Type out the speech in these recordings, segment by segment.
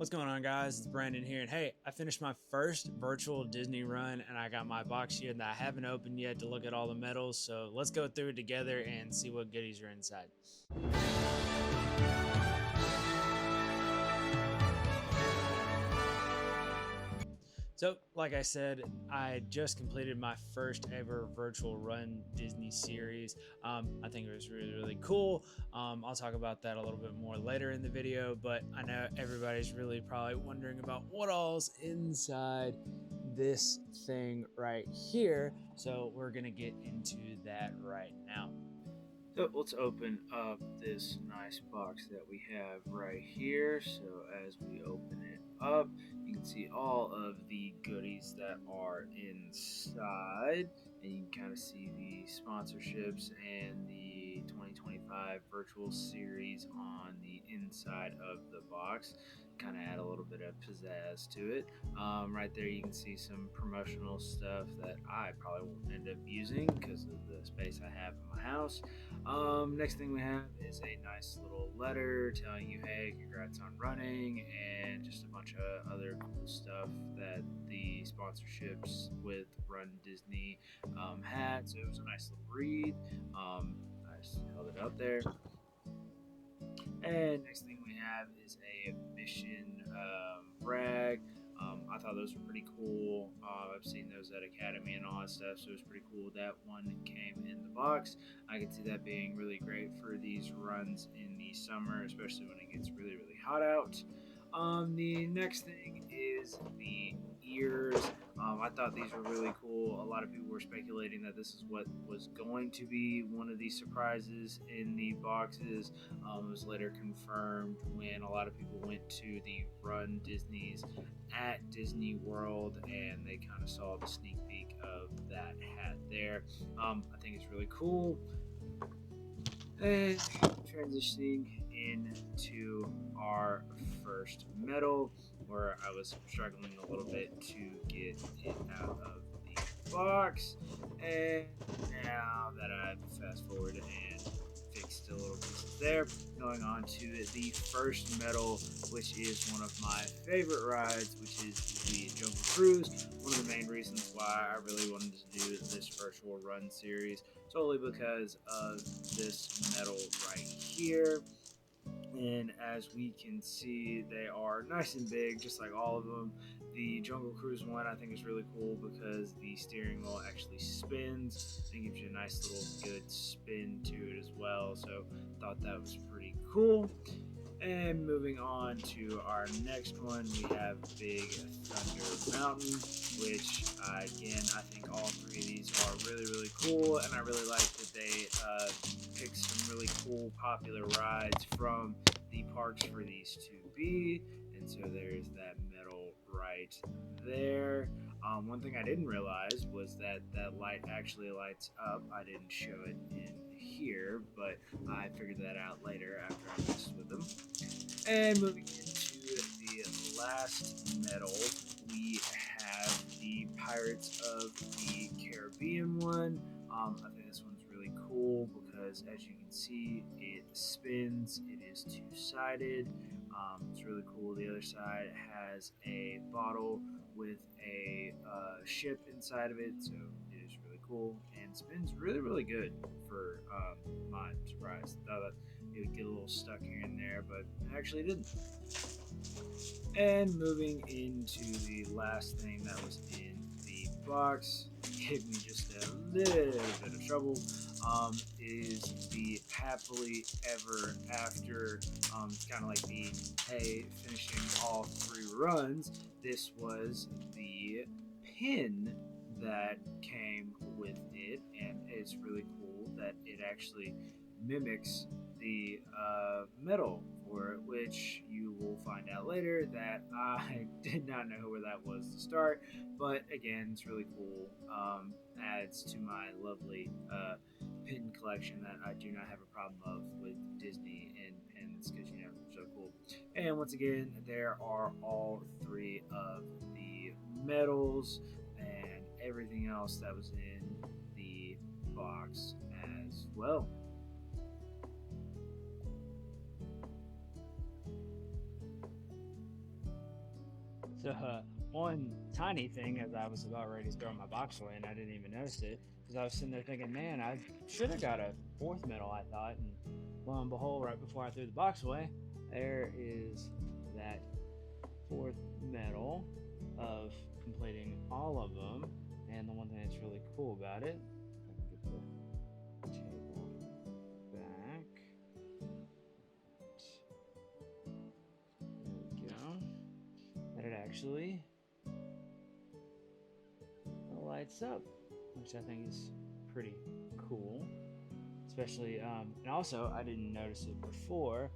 What's going on, guys? It's Brandon here, and hey, I finished my first virtual Disney run, and I got my box here that I haven't opened yet to look at all the medals, so let's go through it together and see what goodies are inside. So, like I said, I just completed my first ever virtual Run Disney series. I think it was really cool. I'll talk about that a little bit more later in the video, but I know everybody's really probably wondering about what all's inside this thing right here. So we're gonna get into that right now. So let's open up this nice box that we have right here. So as we open it up, you can see all of the goodies that are inside, and you can kind of see the sponsorships and the 2025 virtual series on the inside of the box. Kind of add a little bit of pizzazz to it. Right there you can see some promotional stuff that I probably won't end up using because of the space I have in my house. Next thing we have is a nice little letter telling you, hey, congrats on running, and just a bunch of other cool stuff that the sponsorships with RunDisney had. So it was a nice little read. I just held it up there. And next thing we have is a mission brag. I thought those were pretty cool. I've seen those at Academy and all that stuff, so it was pretty cool that one came in the box. I could see that being really great for these runs in the summer, especially when it gets really hot out. The next thing is the ears. I thought these were really cool. A lot of people were speculating that this is what was going to be one of the surprises in the boxes. It was later confirmed when a lot of people went to the Run Disneys at Disney World and they kind of saw the sneak peek of that hat there. I think it's really cool. And transitioning into our first medal, where I was struggling a little bit to get it out of the box, and now that I've fast forwarded and fixed a little pieces there, going on to the first medal, which is one of my favorite rides, which is the Jungle Cruise. One of the main reasons why I really wanted to do this virtual run series, solely because of this medal right here. And as we can see, they are nice and big, just like all of them. The Jungle Cruise one I think is really cool because the steering wheel actually spins. It gives you a nice little good spin to it as well, so thought that was pretty cool. And moving on to our next one, we have Big Thunder Mountain, which again, I think all three of these are really cool, and I really like that they picked some really cool popular rides from the parks for these to be, and so there's that medal right there. One thing I didn't realize was that that light actually lights up. I didn't show it in here, but I figured that out later after I messed with them. And moving into the last medal, we have the Pirates of the Caribbean one. I think this one's really cool because, as you can see, it spins. It is two-sided. It's really cool. The other side has a bottle with a ship inside of it, so it is really cool and spins really good for my surprise. Thought that it would get a little stuck here and there, but it actually didn't. And moving into the last thing that was in the box, gave me just a little bit of trouble, is the Happily Ever After. It's kind of like the, hey, finishing all three runs. This was the pin that came with it, and it's really cool that it actually mimics the medal for it, which you will find out later that I did not know where that was to start, but again, it's really cool. Adds to my lovely pin collection that I do not have a problem of with Disney and pins, because you know they're so cool. And once again, there are all three of the medals and everything else that was in the box as well. So, one tiny thing as I was about ready to throw my box away and I didn't even notice it, because I was sitting there thinking, man, I should have got a fourth medal, I thought. And lo and behold, right before I threw the box away, there is that fourth medal of completing all of them. And the one thing that's really cool about it, if I can get the table back. There we go. That it actually lights up, which I think is pretty cool. Especially, and also I didn't notice it before,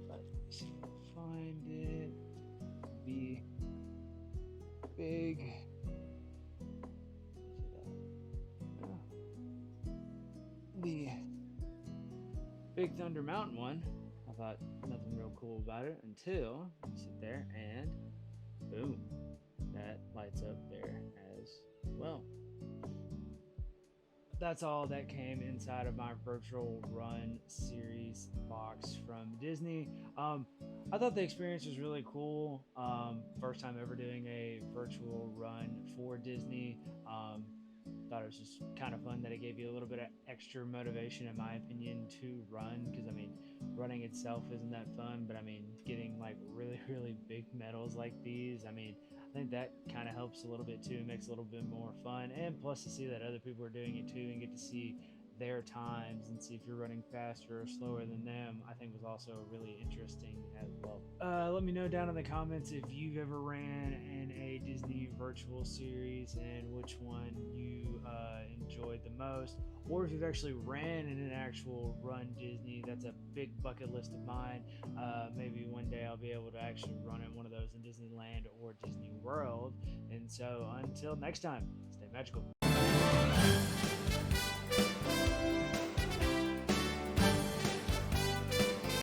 but let's see if I can find it. The big, the Big Thunder Mountain one. I thought nothing real cool about it until you sit there and boom, that lights up there as well. That's all that came inside of my virtual run series box from Disney. I thought the experience was really cool. First time ever doing a virtual run for Disney. Thought it was just kind of fun that it gave you a little bit of extra motivation, in my opinion, to run. Because I mean, running itself isn't that fun, but I mean, getting like really, really big medals like these, I mean, I think that kind of helps a little bit too, makes it a little bit more fun. And plus to see that other people are doing it too and get to see their times and see if you're running faster or slower than them, I think was also really interesting as well. Let me know down in the comments if you've ever ran in a Disney virtual series and which one you enjoyed the most, or if you've actually ran in an actual Run Disney. That's a big bucket list of mine. Maybe one day I'll be able to actually run in one of those in Disneyland or Disney World. And so until next time, stay magical.